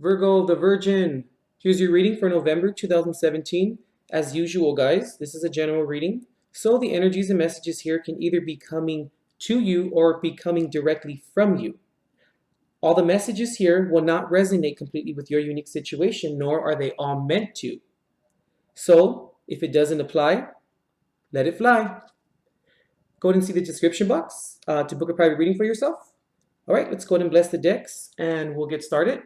Virgo, the Virgin. Here's your reading for November 2017. As usual, guys, this is a general reading. So the energies and messages here can either be coming to you or be coming directly from you. All the messages here will not resonate completely with your unique situation, nor are they all meant to. So if it doesn't apply, let it fly. Go ahead and see the description box to book a private reading for yourself. All right, let's go ahead and bless the decks and we'll get started.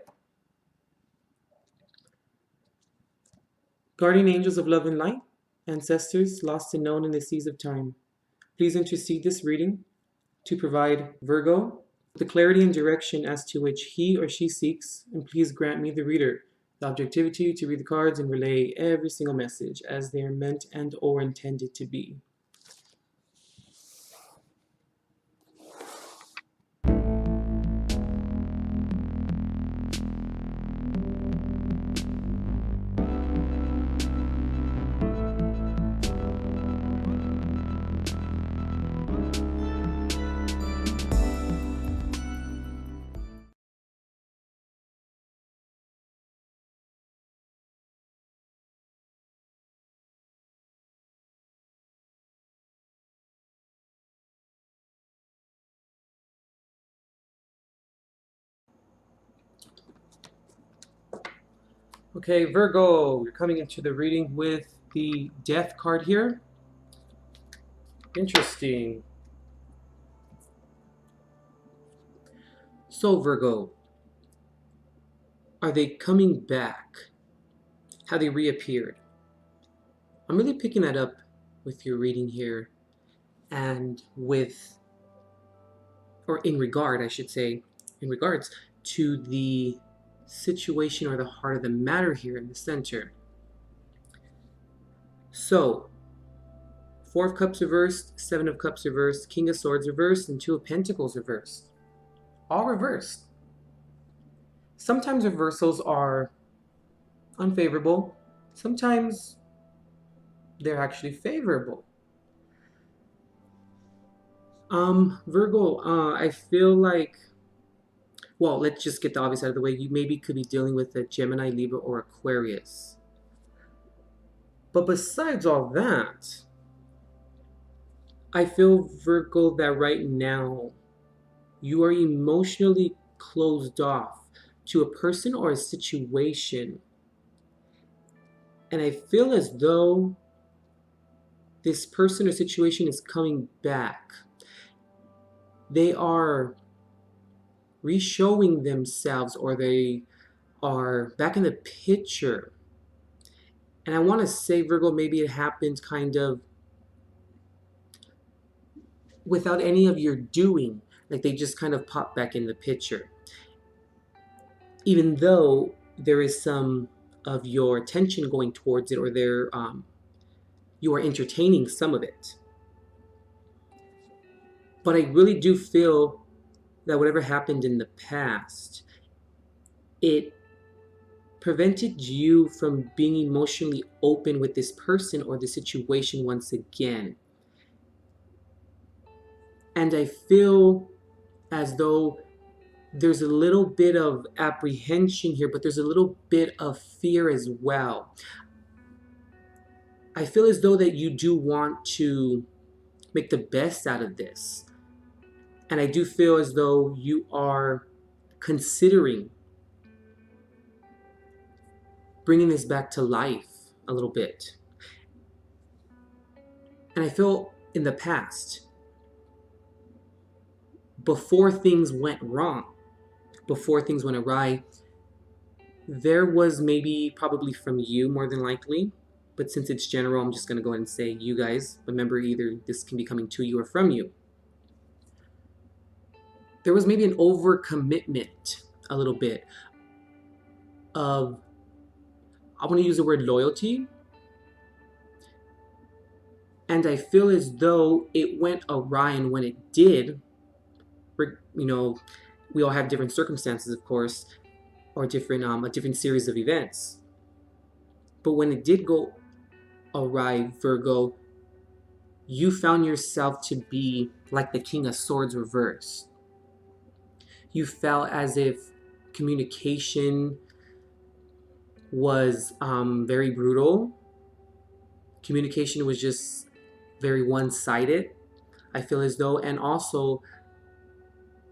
Guardian angels of love and light, ancestors lost and known in the seas of time, please intercede this reading to provide Virgo the clarity and direction as to which he or she seeks, and please grant me, the reader, the objectivity to read the cards and relay every single message as they are meant and or intended to be. Okay, Virgo, you're coming into the reading with the Death card here. Interesting. So, Virgo, are they coming back? Have they reappeared? I'm really picking that up with your reading here, and with, or in regard, I should say, in regards to the situation or the heart of the matter here in the center. So, Four of Cups reversed, Seven of Cups reversed, King of Swords reversed, and Two of Pentacles reversed. All reversed. Sometimes reversals are unfavorable. Sometimes they're actually favorable. Virgo, I feel like, well, let's just get the obvious out of the way. You maybe could be dealing with a Gemini, Libra, or Aquarius. But besides all that, I feel, Virgo, that right now you are emotionally closed off to a person or a situation. And I feel as though this person or situation is coming back. They are re-showing themselves, or they are back in the picture. And I want to say, Virgo, maybe it happened kind of without any of your doing. Like they just kind of pop back in the picture. Even though there is some of your attention going towards it, or you are entertaining some of it. But I really do feel that whatever happened in the past, it prevented you from being emotionally open with this person or the situation once again. And I feel as though there's a little bit of apprehension here, but there's a little bit of fear as well. I feel as though that you do want to make the best out of this. And I do feel as though you are considering bringing this back to life a little bit. And I feel in the past, before things went wrong, before things went awry, there was probably from you more than likely, but since it's general, I'm just going to go ahead and say you guys. Remember, either this can be coming to you or from you. There was maybe an overcommitment, a little bit, of, I want to use the word loyalty. And I feel as though it went awry, and when it did, we all have different circumstances, of course, or a different series of events. But when it did go awry, Virgo, you found yourself to be like the King of Swords reversed. You felt as if communication was very brutal. Communication was just very one-sided, I feel as though. And also,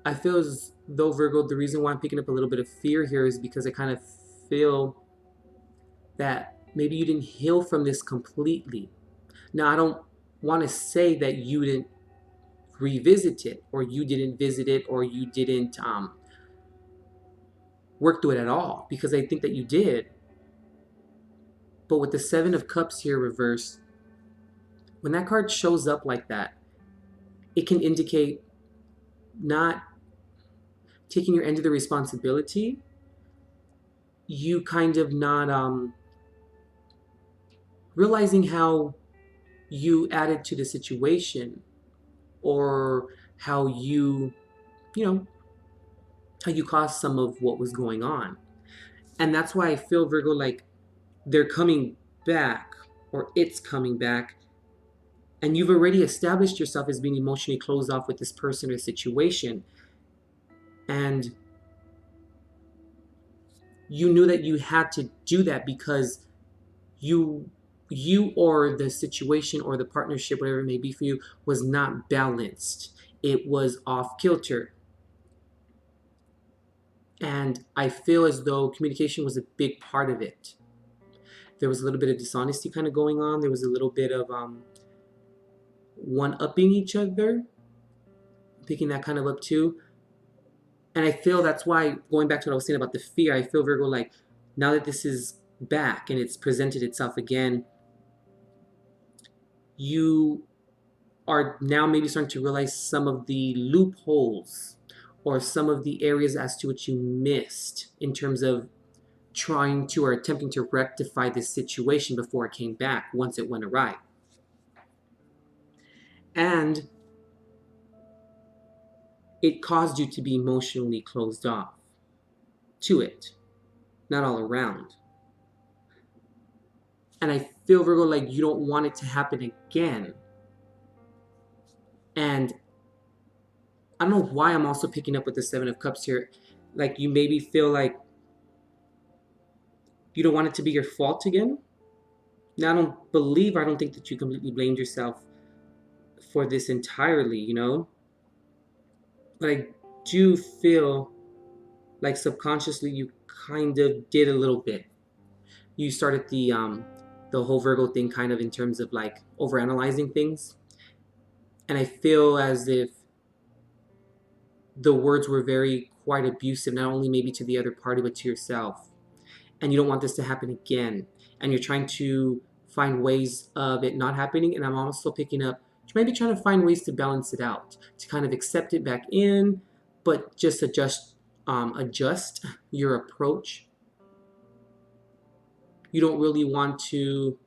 I feel as though, Virgo, the reason why I'm picking up a little bit of fear here is because I kind of feel that maybe you didn't heal from this completely. Now, I don't want to say that you didn't revisit it, or you didn't visit it, or you didn't work through it at all, because I think that you did. But with the Seven of Cups here reversed, when that card shows up like that, it can indicate not taking your end of the responsibility, you kind of not realizing how you added to the situation, or how you know, how you caused some of what was going on. And that's why I feel, Virgo, like they're coming back, or it's coming back, and you've already established yourself as being emotionally closed off with this person or situation. And you knew that you had to do that because you or the situation or the partnership, whatever it may be for you, was not balanced. It was off kilter. And I feel as though communication was a big part of it. There was a little bit of dishonesty kind of going on. There was a little bit of one-upping each other, picking that kind of up too. And I feel that's why, going back to what I was saying about the fear, I feel, Virgo, like now that this is back and it's presented itself again, you are now maybe starting to realize some of the loopholes or some of the areas as to which you missed in terms of trying to or attempting to rectify this situation before it came back once it went awry. And it caused you to be emotionally closed off to it, not all around. And I feel, Virgo, like you don't want it to happen again. And I don't know why I'm also picking up with the Seven of Cups here. Like you maybe feel like you don't want it to be your fault again. Now, I don't think that you completely blamed yourself for this entirely, you know? But I do feel like subconsciously you kind of did a little bit. You started the whole Virgo thing kind of in terms of like overanalyzing things. And I feel as if the words were very quite abusive, not only maybe to the other party, but to yourself. And you don't want this to happen again. And you're trying to find ways of it not happening. And I'm also picking up, maybe trying to find ways to balance it out, to kind of accept it back in, but just adjust your approach. You don't really want to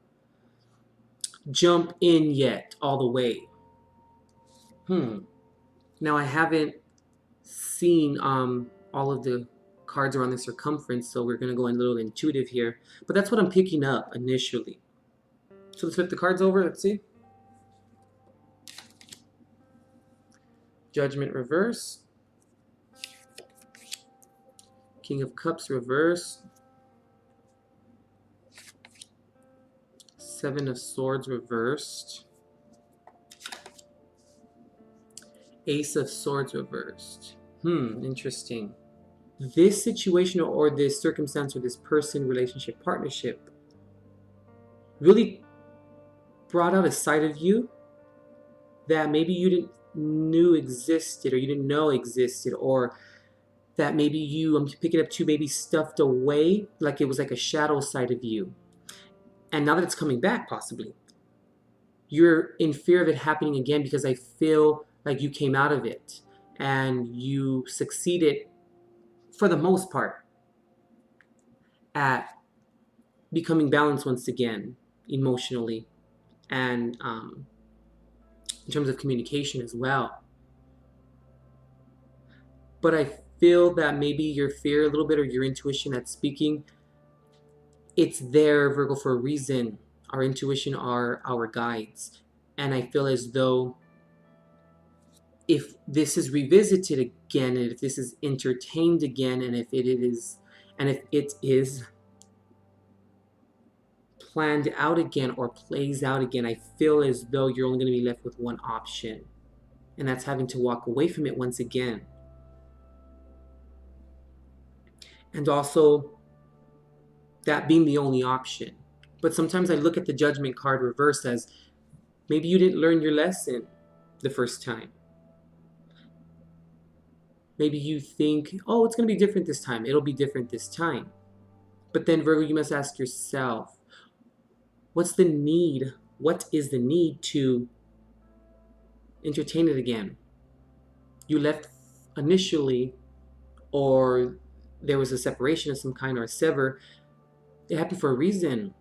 jump in yet all the way. Now I haven't seen all of the cards around the circumference, so we're going to go in a little intuitive here. But that's what I'm picking up initially. So let's flip the cards over. Let's see. Judgment reverse. King of Cups reverse. Seven of Swords reversed. Ace of Swords reversed. Interesting. This situation or this circumstance or this person, relationship, partnership really brought out a side of you that maybe you didn't knew existed, or you didn't know existed, or that maybe I'm picking up too, maybe stuffed away, like it was like a shadow side of you. And now that it's coming back, possibly, you're in fear of it happening again, because I feel like you came out of it and you succeeded for the most part at becoming balanced once again, emotionally, and in terms of communication as well. But I feel that maybe your fear a little bit, or your intuition that's speaking, it's there, Virgo, for a reason. Our intuition are our guides. And I feel as though if this is revisited again, and if this is entertained again, and if it is planned out again or plays out again, I feel as though you're only going to be left with one option. And that's having to walk away from it once again. And also, that being the only option. But sometimes I look at the Judgment card reversed as maybe you didn't learn your lesson the first time. Maybe you think, oh, it's going to be different this time. It'll be different this time. But then, Virgo, you must ask yourself, what's the need? What is the need to entertain it again? You left initially, or there was a separation of some kind or a sever. It happened for a reason.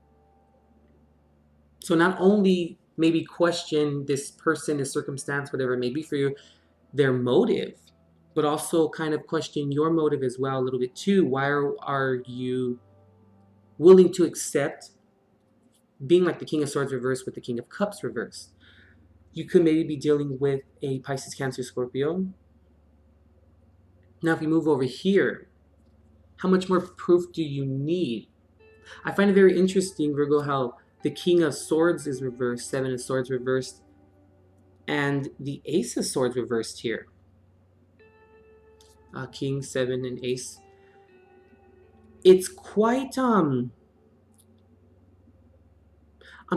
So not only maybe question this person, this circumstance, whatever it may be for you, their motive, but also kind of question your motive as well a little bit too. Why are you willing to accept being like the King of Swords reversed with the King of Cups reversed? You could maybe be dealing with a Pisces, Cancer, Scorpio. Now, if we move over here, how much more proof do you need? I find it very interesting, Virgo, how the King of Swords is reversed, Seven of Swords reversed, and the Ace of Swords reversed here. King, Seven, and Ace. It's quite, I'm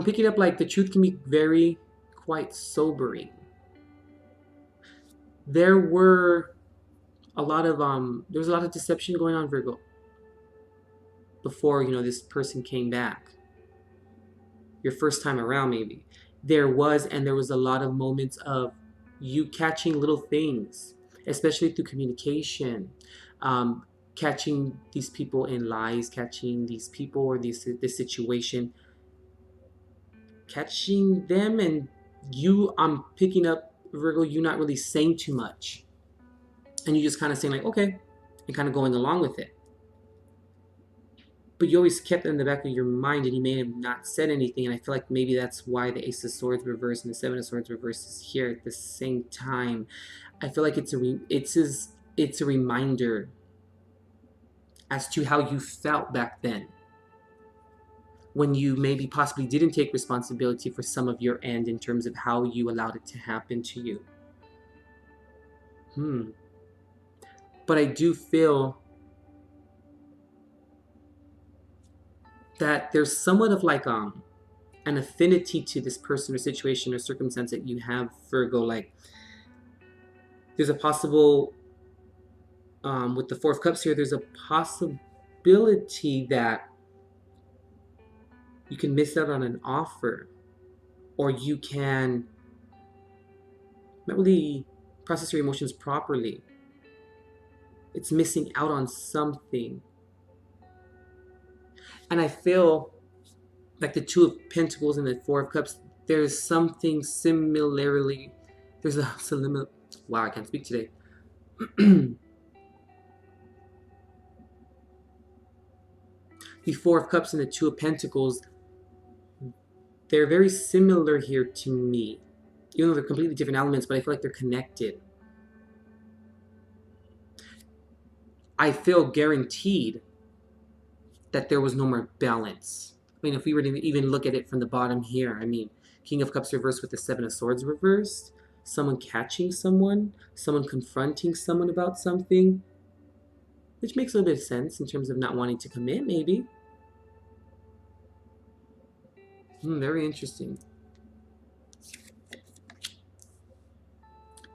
picking up like the truth can be very, quite sobering. There was a lot of deception going on, Virgo, before, this person came back. Your first time around, maybe. There was a lot of moments of you catching little things, especially through communication, catching these people in lies, catching these people or this situation, catching them, and I'm picking up, Virgo, you not really saying too much. And you just kind of saying like, okay, and kind of going along with it. But you always kept it in the back of your mind, and you may have not said anything. And I feel like maybe that's why the Ace of Swords reversed and the Seven of Swords reversed is here at the same time. I feel like it's a reminder as to how you felt back then, when you maybe possibly didn't take responsibility for some of your end in terms of how you allowed it to happen to you. But I do feel that there's somewhat of like an affinity to this person or situation or circumstance that you have, Virgo. Like there's a possible, with the Four of Cups here, there's a possibility that you can miss out on an offer, or you can not really process your emotions properly. It's missing out on something. And I feel like the Two of Pentacles and the Four of Cups, there's something similarly. Wow, I can't speak today. The Four of Cups and the Two of Pentacles, they're very similar here to me. Even though they're completely different elements, but I feel like they're connected. I feel guaranteed that there was no more balance. I mean, if we were to even look at it from the bottom here, I mean, King of Cups reversed with the Seven of Swords reversed, someone catching someone confronting someone about something, which makes a little bit of sense in terms of not wanting to commit, maybe. Very interesting.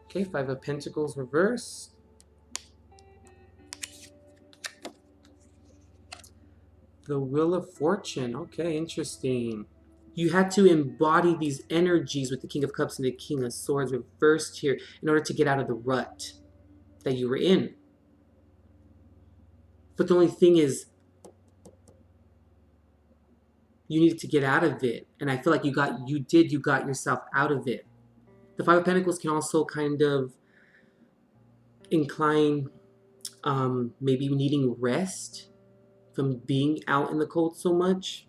Okay, Five of Pentacles reversed. The Wheel of Fortune. Okay, interesting. You had to embody these energies with the King of Cups and the King of Swords reversed here in order to get out of the rut that you were in. But the only thing is, you needed to get out of it. And I feel like you got yourself out of it. The Five of Pentacles can also kind of incline maybe needing rest from being out in the cold so much.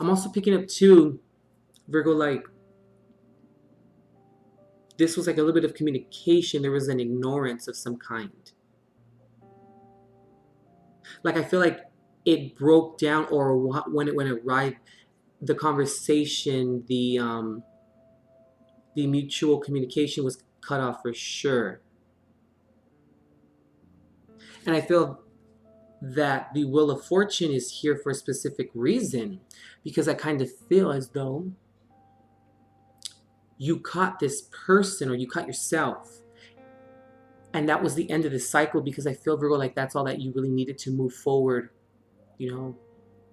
I'm also picking up too, Virgo, like this was like a little bit of communication. There was an ignorance of some kind. Like I feel like it broke down, or when it arrived, the conversation, the mutual communication was cut off for sure. And I feel that the Wheel of Fortune is here for a specific reason, because I kind of feel as though you caught this person, or you caught yourself, and that was the end of the cycle, because I feel, Virgo, like that's all that you really needed to move forward,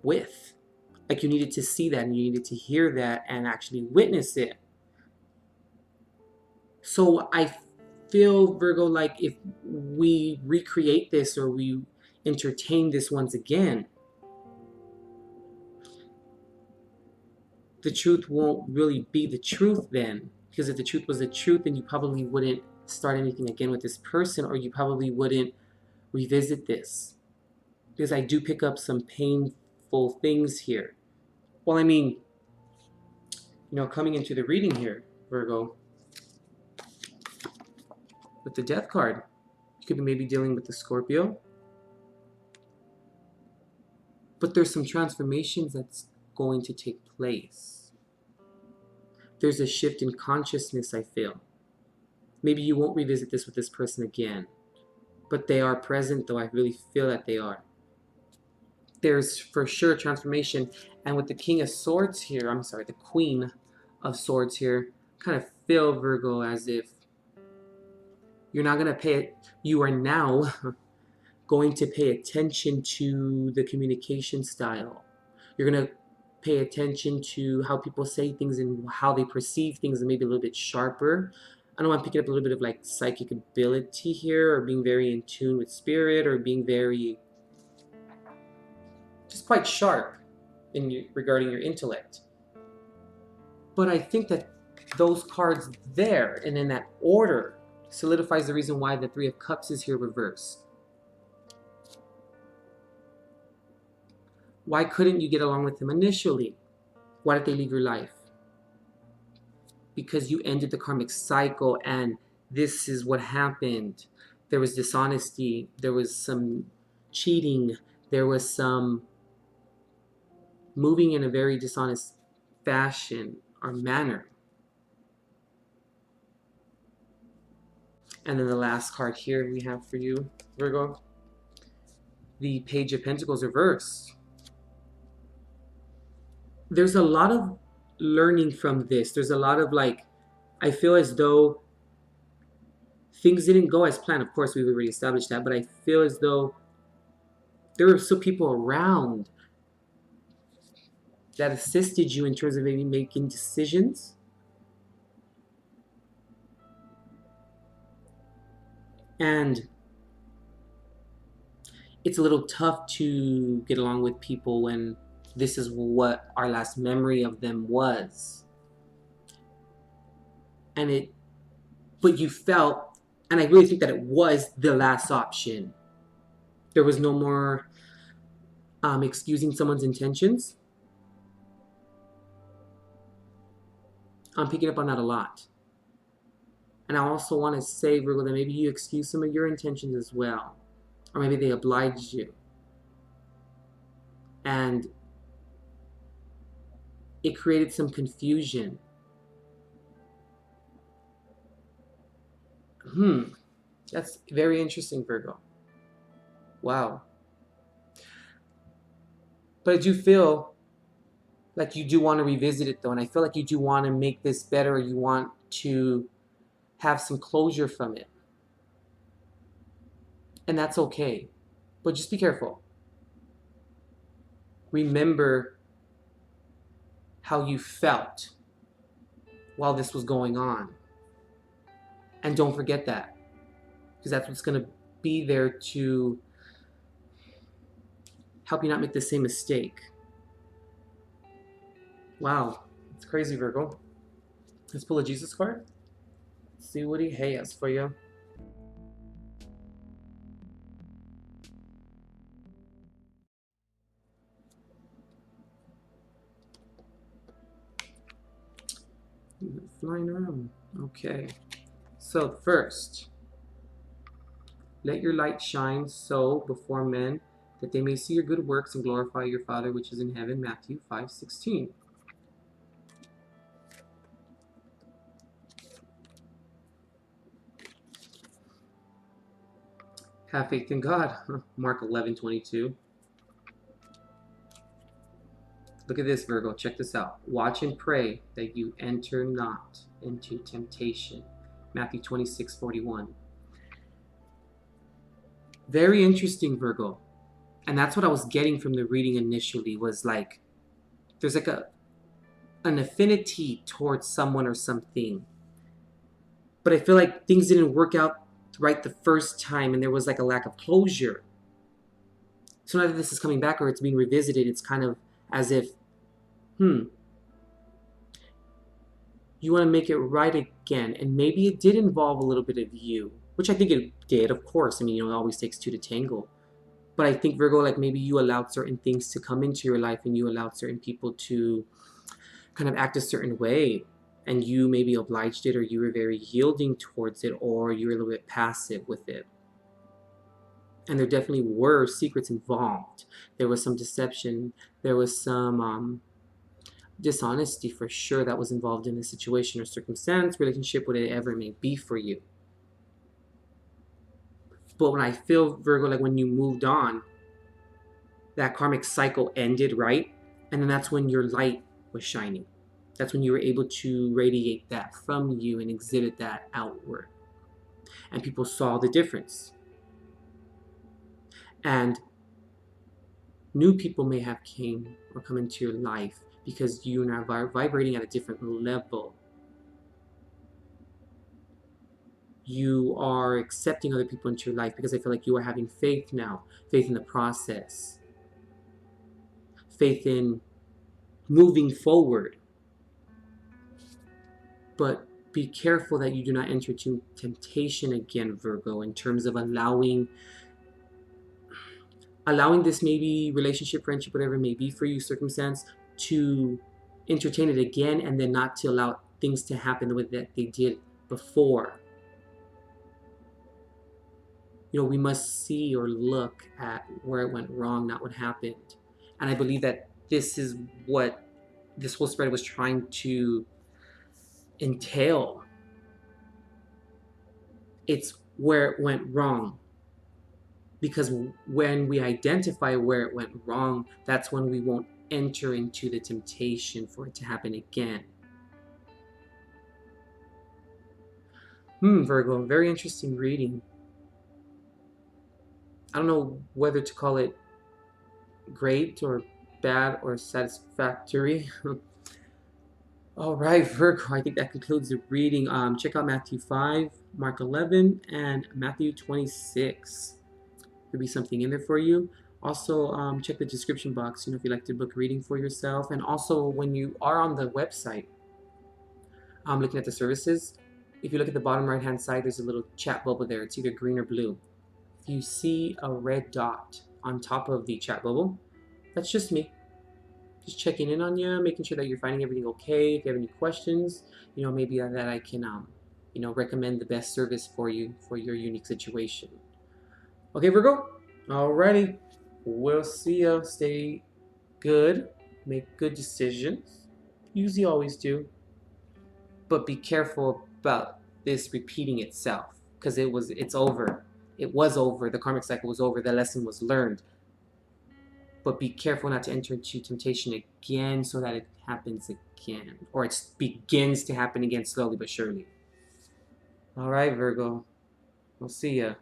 with. Like you needed to see that, and you needed to hear that, and actually witness it. So I feel, Virgo, like if we recreate this, or we entertain this once again, the truth won't really be the truth then. Because if the truth was the truth, then you probably wouldn't start anything again with this person, or you probably wouldn't revisit this. Because I do pick up some painful things here. Well, I mean, coming into the reading here, Virgo, with the Death card, you could be maybe dealing with the Scorpio. But there's some transformations that's going to take place. There's a shift in consciousness, I feel. Maybe you won't revisit this with this person again. But they are present, though. I really feel that they are. There's for sure transformation. And with the King of Swords here, the Queen of Swords here, kind of feel, Virgo, as if you're not going to pay it. You are now going to pay attention to the communication style. You're going to pay attention to how people say things and how they perceive things, and maybe a little bit sharper. I know I'm picking up a little bit of like psychic ability here, or being very in tune with spirit, or being very just quite sharp regarding your intellect. But I think that those cards there, and in that order, solidifies the reason why the Three of Cups is here reversed. Why couldn't you get along with them initially? Why did they leave your life? Because you ended the karmic cycle, and this is what happened. There was dishonesty, there was some cheating, there was some moving in a very dishonest fashion or manner. And then the last card here we have for you, Virgo, the Page of Pentacles reversed. There's a lot of learning from this. There's a lot of I feel as though things didn't go as planned. Of course, we've already established that, but I feel as though there were still people around that assisted you in terms of maybe making decisions. And it's a little tough to get along with people when this is what our last memory of them was. But you felt, and I really think that it was the last option. There was no more excusing someone's intentions. I'm picking up on that a lot. And I also want to say, Virgo, that maybe you excuse some of your intentions as well. Or maybe they obliged you. And it created some confusion. That's very interesting, Virgo. Wow. But I do feel like you do want to revisit it, though. And I feel like you do want to make this better. You want to have some closure from it. And that's okay. But just be careful. Remember how you felt while this was going on. And don't forget that. Because that's what's going to be there to help you not make the same mistake. Wow. It's crazy, Virgo. Let's pull a Jesus card. Let's see what he has for you. Flying around. Okay. So first, let your light shine so before men that they may see your good works and glorify your Father which is in heaven. Matthew 5:16. Have faith in God. Mark 11:22. Look at this, Virgo. Check this out. Watch and pray that you enter not into temptation. Matthew 26:41. Very interesting, Virgo. And that's what I was getting from the reading initially, was like, there's like an affinity towards someone or something. But I feel like things didn't work out right the first time, and there was like a lack of closure. So now that this is coming back or it's being revisited, it's kind of as if, you want to make it right again. And maybe it did involve a little bit of you, which I think it did, of course. I mean, it always takes two to tango. But I think, Virgo, like maybe you allowed certain things to come into your life, and you allowed certain people to kind of act a certain way, and you maybe obliged it, or you were very yielding towards it, or you were a little bit passive with it. And there definitely were secrets involved. There was some deception. There was some dishonesty for sure that was involved in the situation or circumstance, relationship, whatever it may be for you. But when I feel, Virgo, like when you moved on, that karmic cycle ended, right? And then that's when your light was shining. That's when you were able to radiate that from you and exhibit that outward. And people saw the difference. And new people may have came or come into your life because you are now vibrating at a different level. You are accepting other people into your life because I feel like you are having faith now. Faith in the process. Faith in moving forward. But be careful that you do not enter into temptation again, Virgo, in terms of allowing this maybe relationship, friendship, whatever it may be for you, circumstance, to entertain it again, and then not to allow things to happen the way that they did before. You know, we must see or look at where it went wrong, not what happened. And I believe that this is what this whole spread was trying to entail. It's where it went wrong. Because when we identify where it went wrong, that's when we won't enter into the temptation for it to happen again. Virgo, very interesting reading. I don't know whether to call it great or bad or satisfactory. All right, Virgo, I think that concludes the reading. Check out Matthew 5, Mark 11, and Matthew 26. There'll be something in there for you. Also, check the description box, if you like to book a reading for yourself. And also, when you are on the website, looking at the services, if you look at the bottom right-hand side, there's a little chat bubble there. It's either green or blue. If you see a red dot on top of the chat bubble, that's just me. Just checking in on you, making sure that you're finding everything okay. If you have any questions, maybe that I can, recommend the best service for you for your unique situation. Okay, Virgo? Alrighty. We'll see you. Stay good. Make good decisions. Usually always do. But be careful about this repeating itself. Because it's over. It was over. The karmic cycle was over. The lesson was learned. But be careful not to enter into temptation again so that it happens again. Or it begins to happen again slowly but surely. Alright, Virgo. We'll see ya.